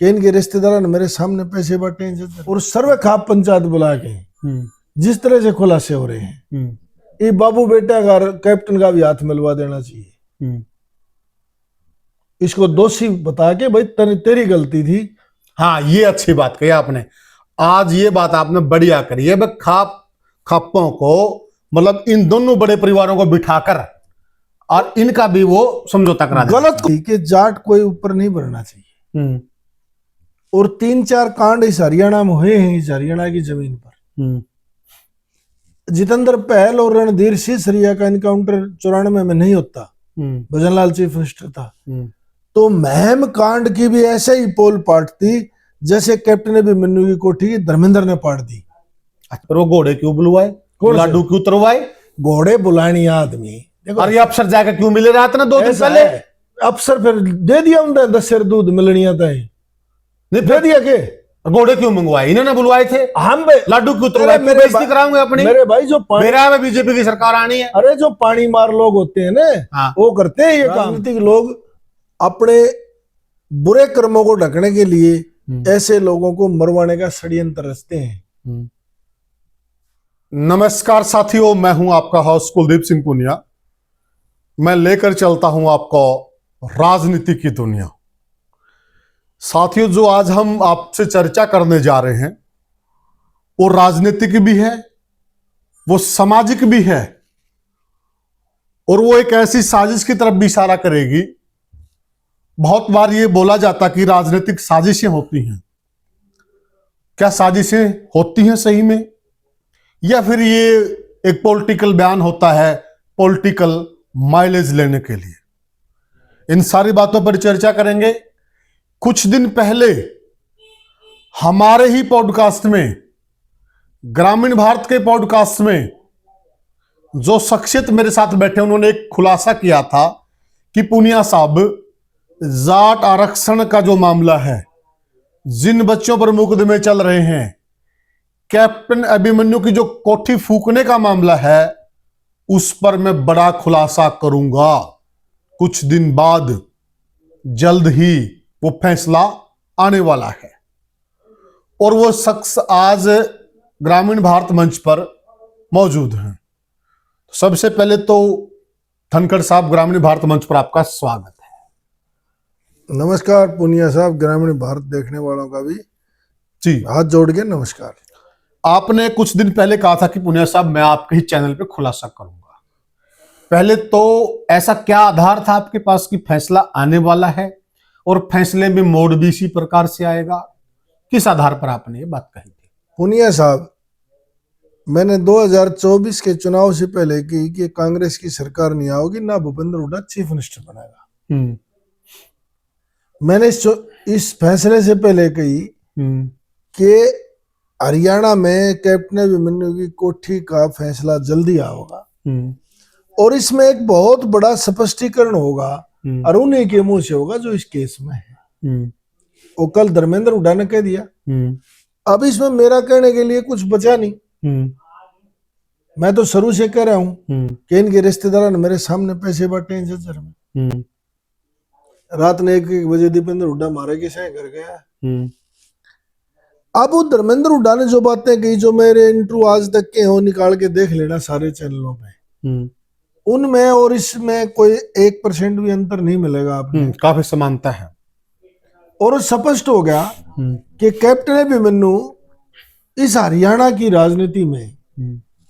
कि इनके रिश्तेदारों ने मेरे सामने पैसे बांटे हैं और सर्वे खाप पंचायत बुला के जिस तरह से खुलासे हो रहे हैं, ये बाबू बेटा का कैप्टन का भी हाथ मिलवा देना चाहिए। इसको दोषी बता के भाई तेरी गलती थी। हाँ, ये अच्छी बात कही आपने। आज ये बात आपने बढ़िया करी है। खापों को मतलब इन दोनों बड़े परिवारों को बिठाकर और इनका भी वो समझौता करा देना। गलत कि जाट कोई ऊपर नहीं बढ़ना चाहिए। और 3-4 कांड इस हरियाणा में हुए हैं, इस हरियाणा की जमीन पर। जितेंद्र पहल और रणधीर सिसरिया का इनकाउंटर 94 में नहीं होता, भजनलाल चीफ मिनिस्टर था, तो महम कांड की भी ऐसे ही पोल पाटती जैसे कैप्टन अभिमन्यु की कोठी धर्मेंद्र ने पाट दी। पर वो घोड़े क्यों बुलवाए, लाडू क्यों उतरवाए? घोड़े बुलानी आदमी देखो। और ये अफसर जाकर क्यों मिले रात ना 2 दिन पहले? अफसर फिर दे दिया उनने 10 शेर दूध मिलनिया था, नहीं दे दिया के घोड़े क्यों मंगवाए? इन्होंने बुलवाए थे। हम लाडू क्यों उतरवाए? बेइज्जती कराऊंगे अपनी। मेरे भाई जो मेरा में बीजेपी की सरकार आनी है। अरे जो पानी मार लोग होते हैं ना, वो करते हैं ये राजनीतिक लोग अपने बुरे कर्मों को ढकने के लिए ऐसे लोगों को मरवाने का षड्यंत्र रचते हैं। नमस्कार साथियों, मैं हूं आपका होस्ट कुलदीप सिंह पुनिया। मैं लेकर चलता हूं आपको राजनीति की दुनिया। साथियों, जो आज हम आपसे चर्चा करने जा रहे हैं वो राजनीतिक भी है, वो सामाजिक भी है, और वो एक ऐसी साजिश की तरफ भी इशारा करेगी। बहुत बार ये बोला जाता कि राजनीतिक साजिशें होती हैं। क्या साजिशें होती हैं सही में, या फिर ये एक पॉलिटिकल बयान होता है पॉलिटिकल माइलेज लेने के लिए? इन सारी बातों पर चर्चा करेंगे। कुछ दिन पहले हमारे ही पॉडकास्ट में, ग्रामीण भारत के पॉडकास्ट में, जो शख्सियत मेरे साथ बैठे उन्होंने एक खुलासा किया था कि पुनिया साहब, जाट आरक्षण का जो मामला है, जिन बच्चों पर मुकदमे चल रहे हैं, कैप्टन अभिमन्यु की जो कोठी फूकने का मामला है, उस पर मैं बड़ा खुलासा करूंगा। कुछ दिन बाद जल्द ही वो फैसला आने वाला है। और वो शख्स आज ग्रामीण भारत मंच पर मौजूद हैं। सबसे पहले तो धनखड़ साहब, ग्रामीण भारत मंच पर आपका स्वागत है। नमस्कार पुनिया साहब, ग्रामीण भारत देखने वालों का भी जी हाथ जोड़ के नमस्कार। आपने कुछ दिन पहले कहा था कि पुनिया साहब मैं आपके ही चैनल पे खुलासा करूंगा। पहले तो ऐसा क्या आधार था आपके पास कि फैसला आने वाला है, और फैसले में मोड़ भी इसी प्रकार से आएगा? किस आधार पर आपने ये बात कही थी? पुनिया साहब, मैंने 2024 के चुनाव से पहले की कि कांग्रेस की सरकार नहीं आओगी, ना भूपेंद्र हुड्डा चीफ मिनिस्टर बनेगा। मैंने इस फैसले से पहले कही कि हरियाणा में कैप्टन अभिमन्यु की कोठी का फैसला जल्दी होगा, और इसमें एक बहुत बड़ा स्पष्टीकरण होगा, और उन्हीं के मुंह से होगा जो इस केस में है। वो कल धर्मेंद्र हुड्डा ने कह दिया। अब इसमें मेरा कहने के लिए कुछ बचा नहीं। मैं तो शुरू से कह रहा हूं कि इनके रिश्तेदारों ने मेरे सामने पैसे बांटे हैं जज्जर में। रात ने 1 बजे दीपेंद्र हुड्डा मारे के सह कर गया। अब वो धर्मेंद्र हुड्डा ने जो बातें कही, जो मेरे इंटरव्यू आज तक के हो, निकाल के देख लेना सारे चैनलों पे। उनमें और इसमें कोई 1% भी अंतर नहीं मिलेगा आपको। काफी समानता है। और स्पष्ट हो गया कि कैप्टन अभिमन्यु इस हरियाणा की राजनीति में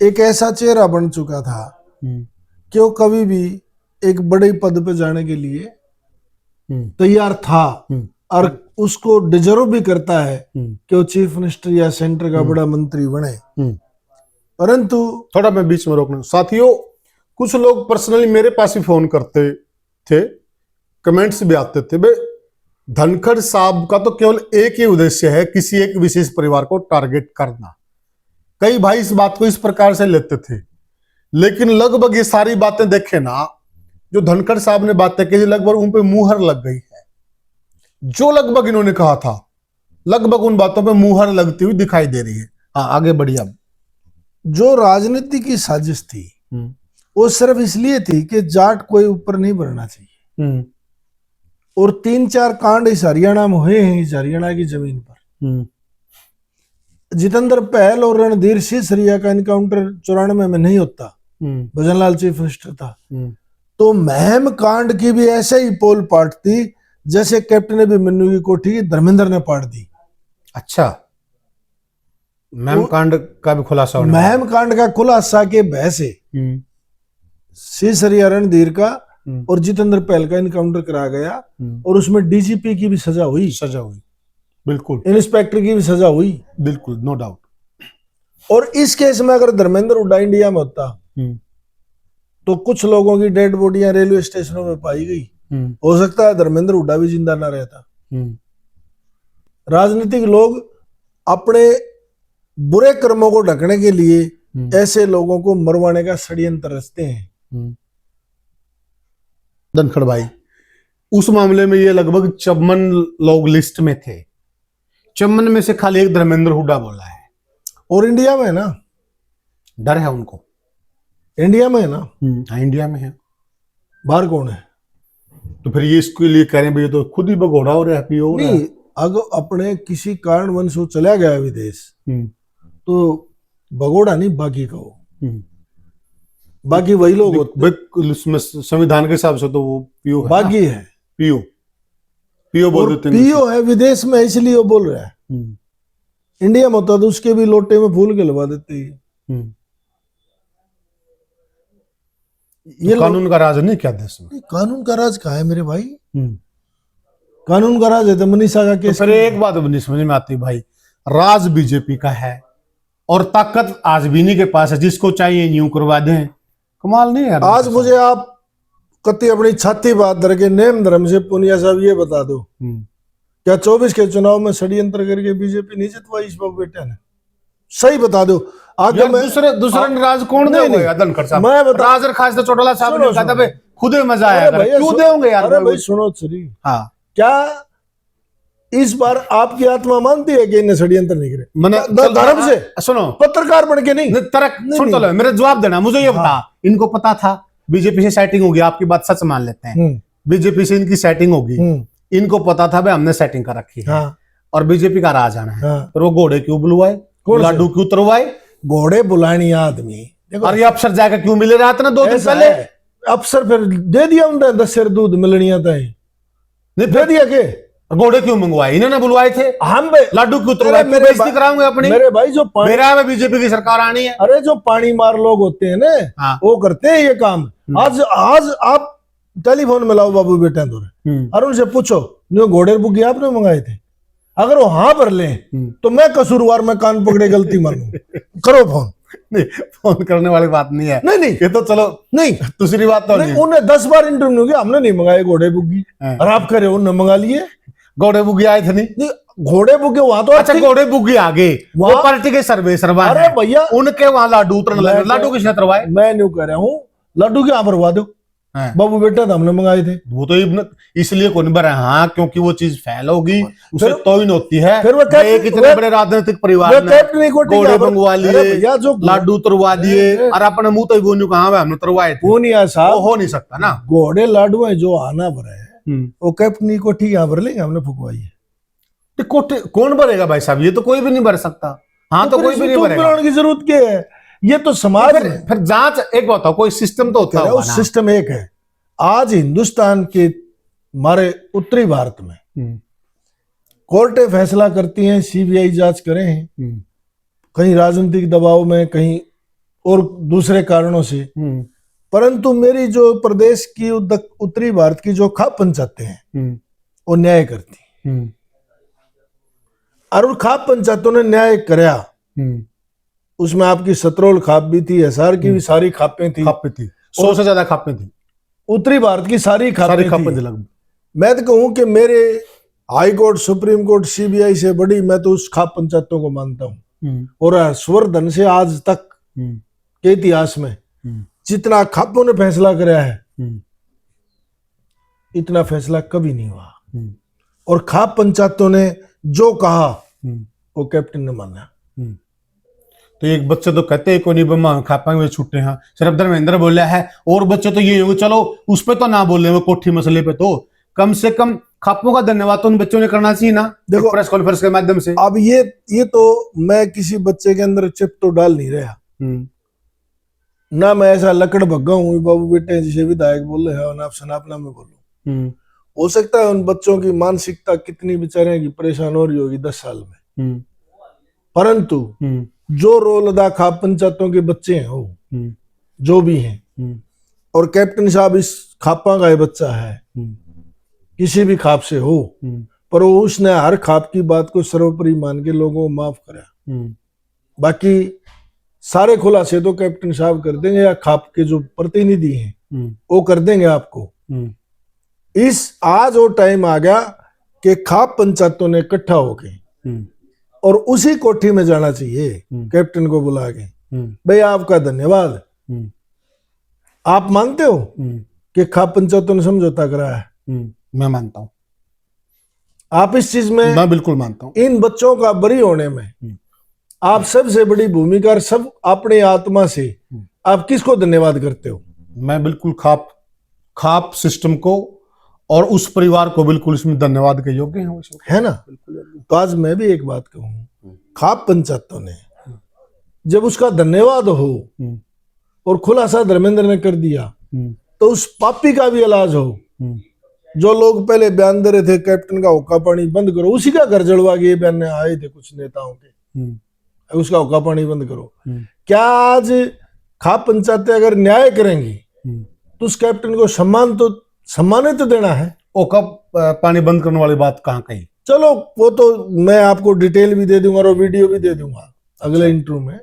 एक ऐसा चेहरा बन चुका था कि वो कभी भी एक बड़े पद पे जाने के लिए तैयार था, और उसको डिजर्व भी करता है कि वो चीफ मिनिस्टर या सेंटर का बड़ा मंत्री बने। परंतु थोड़ा मैं बीच में रोकना, साथियों, कुछ लोग पर्सनली मेरे पास ही फोन करते थे, कमेंट्स भी आते थे, भाई धनखड़ साहब का तो केवल एक ही उद्देश्य है, किसी एक विशेष परिवार को टारगेट करना। कई भाई इस बात को इस प्रकार से लेते थे, लेकिन लगभग ये सारी बातें देखे ना, जो धनखड़ साहब ने बातें की, लगभग उन पे मुहर लग गई है। जो लगभग इन्होंने कहा था, लगभग उन बातों पे मुहर लगती हुई दिखाई दे रही है। हाँ, आगे बढ़िए। अब जो राजनीति की साजिश थी वो सिर्फ इसलिए थी कि जाट कोई ऊपर नहीं बढ़ना चाहिए। और 3-4 कांड इस हरियाणा में हुए हैं, इस हरियाणा की जमीन पर। जितेंद्र पहल और रणधीर सिसरिया का इनकाउंटर 94 में नहीं होता, भजनलाल चीफ मिनिस्टर था, तो महम कांड की भी ऐसे ही पोल पाटती जैसे कैप्टन अभिमन्यु की कोठी की धर्मेंद्र ने पाट दी। अच्छा, महम कांड का भी खुलासा होने वाला है। महम कांड का खुलासा के भय से सिसरिया रणधीर का और जितेंद्र पहल का इनकाउंटर करा गया, और उसमें डीजीपी की भी सजा हुई, बिल्कुल, इंस्पेक्टर की भी सजा हुई, बिल्कुल, नो डाउट। और इस केस में अगर धर्मेंद्र हुड्डा इंडिया में होता तो कुछ लोगों की डेड बॉडियां रेलवे स्टेशनों में पाई गई, हो सकता है धर्मेंद्र हुड्डा भी जिंदा ना रहता। राजनीतिक लोग अपने बुरे कर्मों को ढकने के लिए ऐसे लोगों को मरवाने का षड्यंत्र रचते हैं। धनखड़ भाई, उस मामले में ये लगभग 54 लोग लिस्ट में थे, 54 में से खाली एक धर्मेंद्र हुड्डा बोला है। और इंडिया में है ना, डर है उनको, इंडिया में है ना, हाँ इंडिया में है, बाहर कौन है? तो फिर ये इसके लिए कह रहे हैं भाई ये तो खुद ही भगोड़ा हो रहा है, पीओ नहीं, अगर अपने किसी कारणवश वो चला गया विदेश तो भगोड़ा नहीं, बाकी कहो, बाकी वही लोग होते, संविधान के हिसाब से तो वो पीओ है, बाकी है, पीओ बोल देते हैं, पीओ है विदेश में, इसलिए वो बोल रहा है। इंडिया में होता तो उसके भी लोटे में फूल के लगा देते हैं। ये तो कानून का राज नहीं क्या देश में? कानून का राज कहाँ है मेरे भाई? कानून का राज है तो मनीषा का केस। तो फिर एक बात नहीं समझ में आती भाई, राज बीजेपी का है और ताकत आज भी नहीं के पास है, जिसको चाहिए यूं करवा दें। कमाल नहीं है। आज मुझे आप कति अपनी छाती बात धर के नेम धर्म से पुनिया साहब ये बता दो, क्या 24 के चुनाव में षड्यंत्र करके बीजेपी नहीं जितवाई इस बाबू बेटा ने? सही बता दो। आज दूसरे राज कौन देगा? धनखड़ साहब, मैं बता, राज और खास तो चोटाला साहब ने कहा था खुद ही मजा आया, क्यों देंगे यार? अरे भाई सुनो श्री, हाँ, क्या इस बार आपकी आत्मा मानती है कि इन्हें षड्यंत्र नहीं करे? धर्म से सुनो, पत्रकार बन के नहीं, सुन तो लो, मेरा जवाब देना, मुझे ये बता, इनको पता था बीजेपी से सेटिंग होगी? आपकी बात सच मान लेते हैं, बीजेपी से इनकी सेटिंग होगी, इनको पता था भाई हमने सेटिंग कर रखी है और बीजेपी का राज आना है, तो वो घोड़े क्यों बुलवाए, लाडू क्यों उतरवाए? घोड़े बुलानी आदमी, और ये अफसर जाकर क्यों मिले रहा था ना 2 दिन पहले? अफसर फिर दे दिया उन्हें 10 शेर दूध मिलनी आता है, नहीं दे दिया के? घोड़े क्यों मंगवाए? इन्होंने बुलवाए थे। हम लाडू क्यों उतरवाए? बेइज्जती कराऊंगे अपनी? मेरे भाई जो मेरा में बीजेपी की सरकार आनी है। अरे जो पानी मार लोग होते हैं ना, वो करते हैं ये काम। आज आप टेलीफोन में लाओ बाबू बेटा और उनसे पूछो घोड़े बुग्गे आपने मंगाए थे? अगर वो हाँ भर ले तो मैं कसूरवार में कान पकड़े गलती मानू। करो फोन। नहीं, फोन करने वाली बात नहीं है। नहीं ये तो चलो, नहीं दूसरी बात तो नहीं। उन्हें 10 बार इंटरव्यू किया, हमने नहीं मंगाए घोड़े बुग्गी, और आप करे उन्होंने मंगा लिए। घोड़े बुग्गी आए थे नहीं, घोड़े बुग्गे वहां तो अच्छा, घोड़े बुग्गी आगे वो पार्टी के सर्वे सरवा। अरे भैया उनके वहां लाडू उतरने लगे। लाडू किसने उतरवाए? मैं नहीं कह रहा हूँ लाडू के यहाँ भरवा दो, बाबू बेटा तो हमने मंगाए थे। वो तो इसलिए कौन भरा? हाँ, क्योंकि वो चीज फैल होगी, उसे तोइन होती है। फिर वो कितने बड़े राजनीतिक परिवार ने घोड़े मंगवा लिए, लाडू उतरवा दिए, और अपने मुंह तो बोलू कहाँ हमने उतरवाए थे? वो नहीं साहब, हो नहीं सकता ना। घोड़े लाडू है जो आना भरा है, वो कैप्टन को ठीक यहाँ भर लेंगे, हमने फुकवाई है। कौन भरेगा भाई साहब? ये तो कोई भी नहीं भर सकता। हाँ, तो कोई भी नहीं भरेगा की जरूरत क्या है? ये तो समाज फिर जांच एक बताओ, कोई सिस्टम तो होता है। सिस्टम एक है। आज हिंदुस्तान के हमारे उत्तरी भारत में कोर्टें फैसला करती हैं, सीबीआई जांच करें, कहीं राजनीतिक दबाव में, कहीं और दूसरे कारणों से, परंतु मेरी जो प्रदेश की उत्तरी भारत की जो खाप पंचायतें हैं वो न्याय करती, और खाप पंचायतों ने न्याय कराया। उसमें आपकी सतरोल खाप भी थी, हिसार की भी सारी खापें थी, 100 से ज्यादा खापें थी, उत्तरी भारत की सारी खापें थी। मैं तो कहूं कि मेरे high court, supreme court, CBI से बड़ी मैं तो उस खाप पंचायतों को मानता हूं। और हर्षवर्धन से आज तक के इतिहास में जितना खापों ने फैसला कराया है, इतना फैसला कभी नहीं हुआ। और खाप पंचायतों ने जो कहा वो कैप्टन ने माना। तो एक बच्चे तो कहते हैं कोई नहीं खापा में छूटे हैं, सिर्फ धर्मेंद्र बोला है, और बच्चे तो ये होंगे चलो उस पे तो ना बोले वो कोठी मसले पे, तो कम से कम खापों का धन्यवाद तो उन बच्चों ने करना चाहिए ना, देखो प्रेस कॉन्फ्रेंस के माध्यम से। अब ये तो मैं किसी बच्चे के अंदर चिप तो डाल नहीं रहा, ना मैं ऐसा लकड़ भग्गा हूँ बाबू बेटे जिसे विधायक बोल रहे हैं, ना आप सनापना में बोलूं। हो सकता है उन बच्चों की मानसिकता कितनी बेचारे की परेशान हो रही होगी 10 साल में, परंतु जो रोल अदा खाप पंचायतों के बच्चे हैं हो जो भी हैं, और कैप्टन साहब इस खापा का बच्चा है, किसी भी खाप से हो, पर वो उसने हर खाप की बात को सर्वोपरि मान के लोगों को माफ करा। बाकी सारे खुलासे तो कैप्टन साहब कर देंगे या खाप के जो प्रतिनिधि हैं वो कर देंगे आपको। इस आज वो टाइम आ गया कि खाप पंचायतों ने इकट्ठा होके और उसी कोठी में जाना चाहिए, कैप्टन को बुला के, भाई आपका धन्यवाद, आप मानते हो कि खाप पंचायतों ने समझौता कराया है? मैं मानता हूं, आप इस चीज में, मैं बिल्कुल मानता हूं। इन बच्चों का बरी होने में आप सबसे बड़ी भूमिका, सब अपने आत्मा से आप किसको धन्यवाद करते हो? मैं बिल्कुल खाप सिस्टम को और उस परिवार को बिल्कुल इसमें धन्यवाद के योग्य हैं, है ना। तो आज मैं भी एक बात कहूं, खाप पंचायतों ने जब उसका धन्यवाद हो और खुलासा धर्मेंद्र ने कर दिया, तो उस पापी का भी इलाज हो। जो लोग पहले बयान दे रहे थे कैप्टन का हुक्का पानी बंद करो, उसी का घर जलवा के ये बयान आए थे कुछ नेताओं के, उसका हुक्का पानी बंद करो। क्या आज खाप पंचायतें अगर न्याय करेंगी तो उस कैप्टन को सम्मानित तो देना है। हुक्का पानी बंद करने वाली बात कहाँ कही? चलो वो तो मैं आपको डिटेल भी दे दूंगा और वीडियो भी दे दूंगा अगले इंटरव्यू में।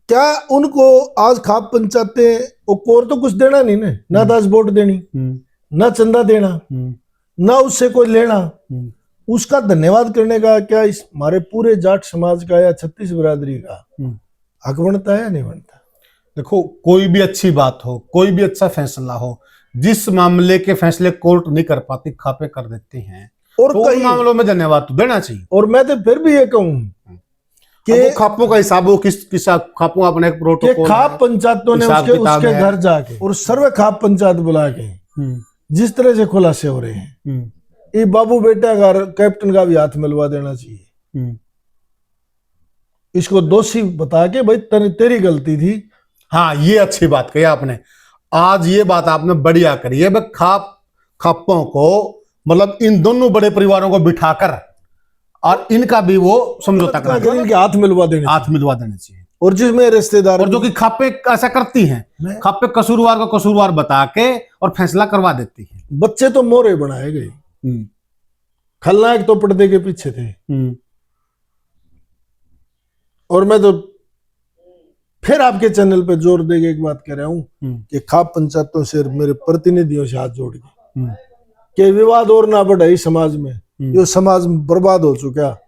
क्या उनको आज खाप पंचायतें और तो कुछ देना नहीं ना 10 वोट देनी, ना चंदा देना, ना उससे कोई लेना, उसका धन्यवाद करने का क्या इस हमारे पूरे जाट समाज का या 36 बिरादरी का हक बनता है या नहीं बनता? देखो, कोई भी अच्छी बात हो, कोई भी अच्छा फैसला हो, जिस मामले के फैसले कोर्ट नहीं कर पाती खापे कर देते हैं, और तो कई मामलों में धन्यवाद तो देना चाहिए। और मैं तो फिर भी ये कहूं कि खापों का हिसाब हो, किस खापों अपने एक प्रोटोकॉल, खाप पंचायतों ने उसके घर जाके और सर्वे खाप पंचायत बुला के जिस तरह से खुलासे हो रहे हैं, ये बाबू बेटा का कैप्टन का भी हाथ मिलवा देना चाहिए। इसको दोषी बता के भाई तेरी गलती थी। हाँ, ये अच्छी बात कही आपने, आज ये बात आपने बढ़िया करी है। खापों को मतलब इन दोनों बड़े परिवारों को बिठाकर और इनका भी वो समझौता करा, इनके हाथ मिलवा देना चाहिए। और जिसमें रिश्तेदार, और जो कि खापे ऐसा करती हैं, खापे कसूरवार को कसूरवार बता के और फैसला करवा देती है। बच्चे तो मोरे बनाए गए, खलनायक तो पर्दे के पीछे थे। और मैं तो फिर आपके चैनल पे जोर देके एक बात कह रहा हूं कि खाप पंचायतों से, मेरे प्रतिनिधियों से हाथ जोड़ के कि विवाद और ना बढ़े इस समाज में, जो समाज बर्बाद हो चुका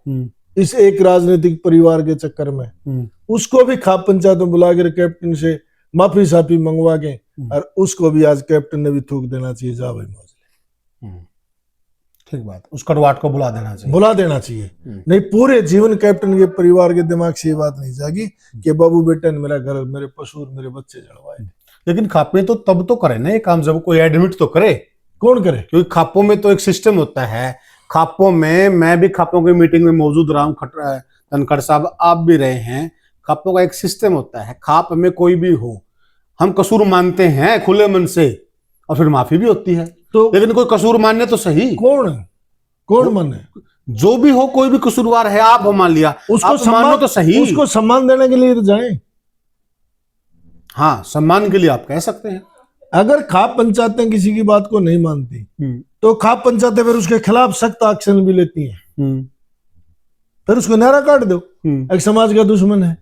इस एक राजनीतिक परिवार के चक्कर में, उसको भी खाप पंचायत में बुला कर कैप्टन से माफी साफी मंगवा के, और उसको भी आज कैप्टन ने भी थूक देना चाहिए, जा भाई मौज। ठीक बात, उस कड़वाहट को बुला देना चाहिए। नहीं, पूरे जीवन कैप्टन के परिवार के दिमाग से ये बात नहीं जागी कि बाबू बेटा ने मेरा घर, मेरे पशु, मेरे बच्चे जलवाए। लेकिन खापे तो तब तो करे ना ये काम जब कोई एडमिट तो करे। कौन करे? क्योंकि खापों में तो एक सिस्टम होता है। खापों में, मैं भी खापों की मीटिंग में मौजूद रहा हूँ, धनखड़ साहब आप भी रहे हैं। खापों का एक सिस्टम होता है, खाप में कोई भी हो, हम कसूर मानते हैं खुले मन से और फिर माफी भी होती है। तो लेकिन कोई कसूर मानने तो सही, कौन माने? जो भी हो, कोई भी कसूरवार है, आप मान लिया, उसको सम्मान तो सही, उसको सम्मान देने के लिए तो जाएं। हाँ, सम्मान के लिए आप कह सकते हैं। अगर खाप पंचायतें किसी की बात को नहीं मानती तो खाप पंचायतें फिर उसके खिलाफ सख्त एक्शन भी लेती हैं, फिर उसको नारा काट दो, एक समाज का दुश्मन है।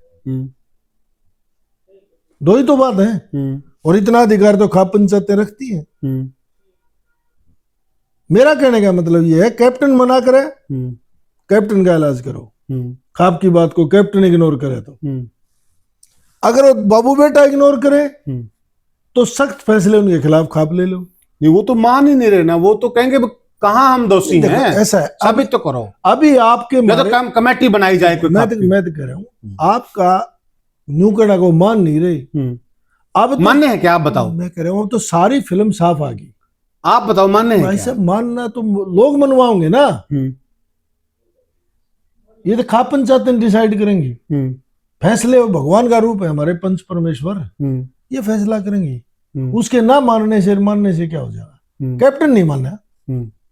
दो ही तो बात है। और इतना अधिकार तो खाप पंचायतें रखती हैं। मेरा कहने का मतलब यह है, कैप्टन मना करे, कैप्टन का इलाज करो। खाप की बात को कैप्टन इग्नोर करे तो, अगर वो बाबू बेटा इग्नोर करे तो सख्त फैसले उनके खिलाफ खाप ले लो। नहीं, वो तो मान ही नहीं रहे ना, वो तो कहेंगे कहाँ हम दोषी हैं, ऐसा है, साबित तो करो। अभी आपके तो कमेटी बनाई जाए कोई। मैं तो कह रहा हूँ, आपका न्यू कड़ा को मान नहीं रही। अब मानने हैं क्या, आप बताओ। मैं कह रहा हूँ तो सारी फिल्म साफ आ गई। आप बताओ, मानने हैं भाई क्या? साहब मानना तो लोग मनवाओगे ना, ये तो खाप पंचायत डिसाइड करेंगी। फैसले वो भगवान का रूप है, हमारे पंच परमेश्वर ये फैसला करेंगे। उसके ना मानने से क्या हो जाएगा? कैप्टन नहीं माना,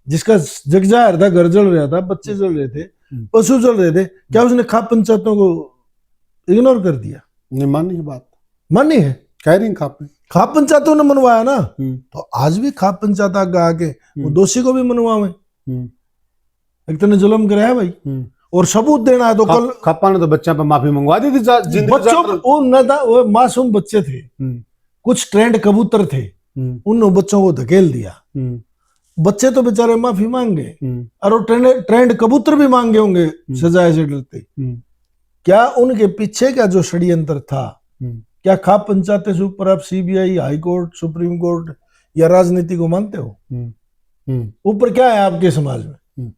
जिसका जग जाहिर था, घर जल रहा था, बच्चे जल रहे थे, पशु जल रहे थे, क्या उसने खाप पंचायतों को इग्नोर कर दिया? नहीं मानने की बात मानी है, कह रही खाप में। खाप पंचायतों ने मनवाया ना, तो आज भी खाप पंचायत आगे वो दोषी को भी मनवावे। एक तो ने जुल्म कराया है भाई, और सबूत देना है तो कल खापा ने तो बच्चों पर माफी मंगवा दी थी। बच्चों वो न था, वो मासूम बच्चे थे, कुछ ट्रेंड कबूतर थे, उन बच्चों को धकेल दिया। बच्चे तो बेचारे माफी मांगे, और वो ट्रेंड कबूतर भी मांगे होंगे सजाए से डरते। क्या उनके पीछे का जो षड्यंत्र था, क्या खाप पंचायत से ऊपर आप CBI, high court, supreme court या राजनीति को मानते हो? ऊपर क्या है आपके समाज में?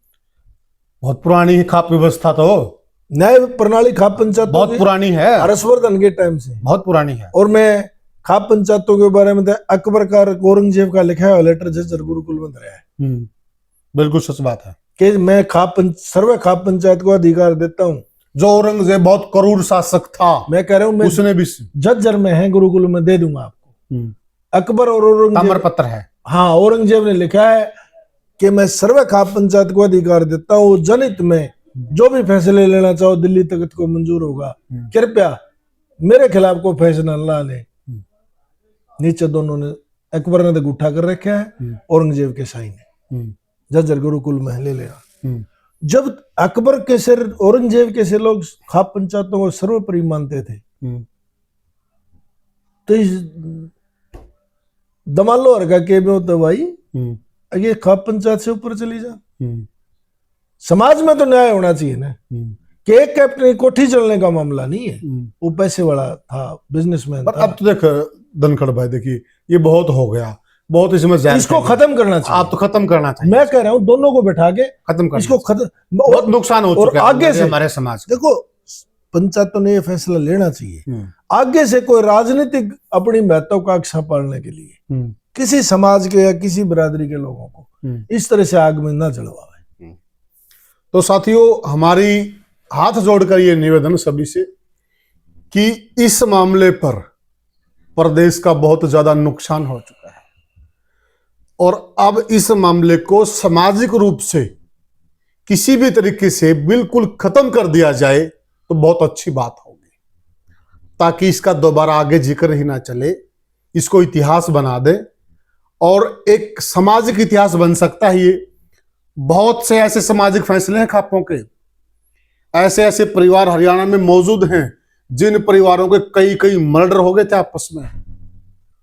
बहुत पुरानी है खाप व्यवस्था, तो न्याय प्रणाली खाप पंचायत बहुत पुरानी है, हर्षवर्धन के टाइम से बहुत पुरानी है। और मैं खाप पंचायतों के बारे में अकबर का, औरंगजेब का लिखा है लेटर जजर गुरुकुल में रहा है। बिल्कुल सच बात है कि मैं सर्वे खाप पंचायत को अधिकार देता हूँ। जो औरंगजेब बहुत क्रूर शासक था, मैं कह रहा हूँ, उसने भी जज्जर में है गुरुकुल में, दे दूंगा आपको। अकबर और औरंगजेब पत्र है। हाँ, औरंगजेब ने लिखा है कि मैं सर्वे खाप पंचायत को अधिकार देता हूँ, जनहित में जो भी फैसले लेना चाहो दिल्ली तख्त को मंजूर होगा, कृपया मेरे खिलाफ को फैसला ला ले। नीचे दोनों ने, अकबर ने तो गुठा कर रखा है, औरंगजेब के साइन है, जज्जर गुरुकुल में ले लेना। जब अकबर के सिर, औरंगजेब के सिर लोग खाप पंचायतों को सर्वोपरि मानते थे, तो इस दमालो हर का के में होता भाई, ये खाप पंचायत से ऊपर चली जा। समाज में तो न्याय होना चाहिए ना, कि एक कैप्टन की कोठी चलने का मामला नहीं है, वो पैसे वाला था, बिजनेसमैन था। अब तो देख धनखड़ भाई, देखिए ये बहुत हो गया, बहुत इसमें इसको खत्म करना चाहिए। आप तो खत्म करना चाहिए। मैं कह रहा हूँ दोनों को बैठा के खत्म करना, इसको खत्म, बहुत नुकसान हो चुका है आगे से हमारे समाज। देखो, पंचायतों ने ये फैसला लेना चाहिए, आगे से कोई राजनीतिक अपनी महत्वाकांक्षा पालने के लिए किसी समाज के या किसी बिरादरी के लोगों को इस तरह से आग में ना जलवाए। तो साथियों, हमारी हाथ जोड़कर ये निवेदन सभी से कि इस मामले पर प्रदेश का बहुत ज्यादा नुकसान हो चुका है, और अब इस मामले को सामाजिक रूप से किसी भी तरीके से बिल्कुल खत्म कर दिया जाए तो बहुत अच्छी बात होगी, ताकि इसका दोबारा आगे जिक्र ही ना चले, इसको इतिहास बना दे, और एक सामाजिक इतिहास बन सकता है ये। बहुत से ऐसे सामाजिक फैसले हैं खापों के, ऐसे ऐसे परिवार हरियाणा में मौजूद हैं जिन परिवारों के कई कई मर्डर हो गए थे आपस में,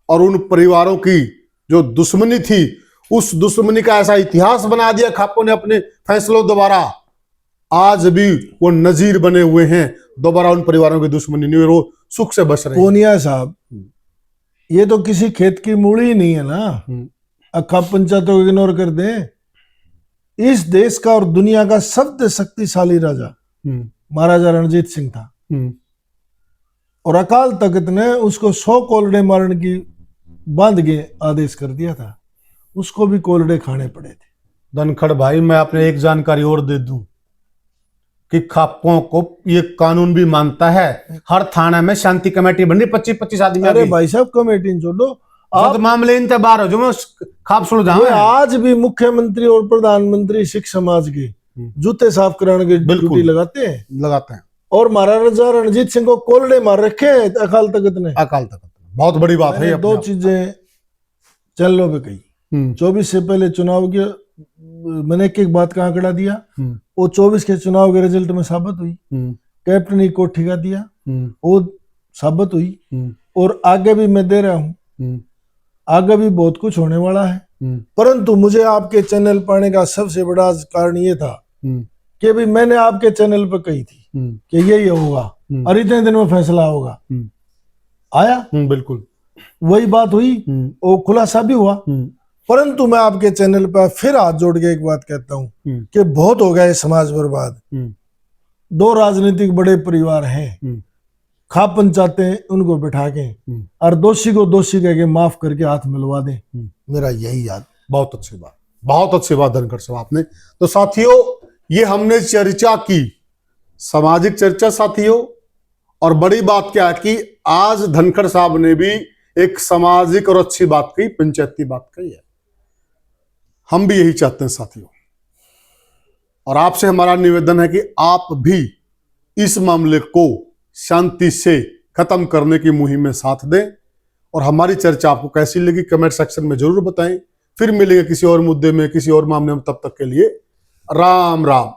और उन परिवारों की जो दुश्मनी थी, उस दुश्मनी का ऐसा इतिहास बना दिया खापों ने अपने फैसलों द्वारा। आज भी वो नजीर बने हुए हैं, दोबारा उन परिवारों की दुश्मनी नहीं, वो सुख से बस रहे। पूनिया साहब, ये तो किसी खेत की मूड़ी ही नहीं है ना, खाप पंचायतों को इग्नोर कर दे। इस देश का और दुनिया का सबसे शक्तिशाली राजा महाराजा रणजीत सिंह था, और अकाल तख्त ने उसको 100 कोल्डे मारने की बांध के आदेश कर दिया था, उसको भी कोल्डे खाने पड़े थे। धनखड़ भाई, मैं आपने एक जानकारी और दे दूं कि खापों को ये कानून भी मानता है, हर थाना में शांति कमेटी बन रही, 25-25 आदमी। अरे भाई साहब, कमेटी छोड़ो, आप मामले इंतबार हो जो खाप सुलझाओ। आज भी मुख्यमंत्री और प्रधानमंत्री सिख समाज के जूते साफ कराने की ड्यूटी लगाते हैं, और महाराजा रणजीत सिंह को कोल्डे मार रखे अकाल तख्त ने। अकाल तख्त बहुत बड़ी बात है। दो चीजें चैनलों पे कही, 24 से पहले चुनाव के मैंने एक बात का आंकड़ा दिया, वो 24 के चुनाव के रिजल्ट में साबित हुई। कैप्टन की कोठी का दिया, वो साबित हुई, और आगे भी मैं दे रहा हूं, आगे भी बहुत कुछ होने वाला है। परंतु मुझे आपके चैनल पर आने का सबसे बड़ा कारण ये था कि भी मैंने आपके चैनल पर कही थी कि यही होगा और इतने दिन में फैसला होगा, आया बिल्कुल वही बात हुई, वो खुलासा भी हुआ। परंतु मैं आपके चैनल पर फिर हाथ जोड़ के एक बात कहता हूं कि बहुत हो गया है समाज बर्बाद। 2 राजनीतिक बड़े परिवार हैं, खाप पंचायतें उनको बिठा के और दोषी को दोषी कह के माफ करके हाथ मिलवा दें, मेरा यही याद बहुत अच्छी बात धनखड़ साहब आपने। तो साथियों, ये हमने चर्चा की, सामाजिक चर्चा साथियों, और बड़ी बात क्या है कि आज धनखड़ साहब ने भी एक सामाजिक और अच्छी बात कही, पंचायती बात कही है। हम भी यही चाहते हैं साथियों, और आपसे हमारा निवेदन है कि आप भी इस मामले को शांति से खत्म करने की मुहिम में साथ दें। और हमारी चर्चा आपको कैसी लगी कमेंट सेक्शन में जरूर बताएं। फिर मिलेंगे किसी और मुद्दे में, किसी और मामले में। तब तक के लिए राम राम।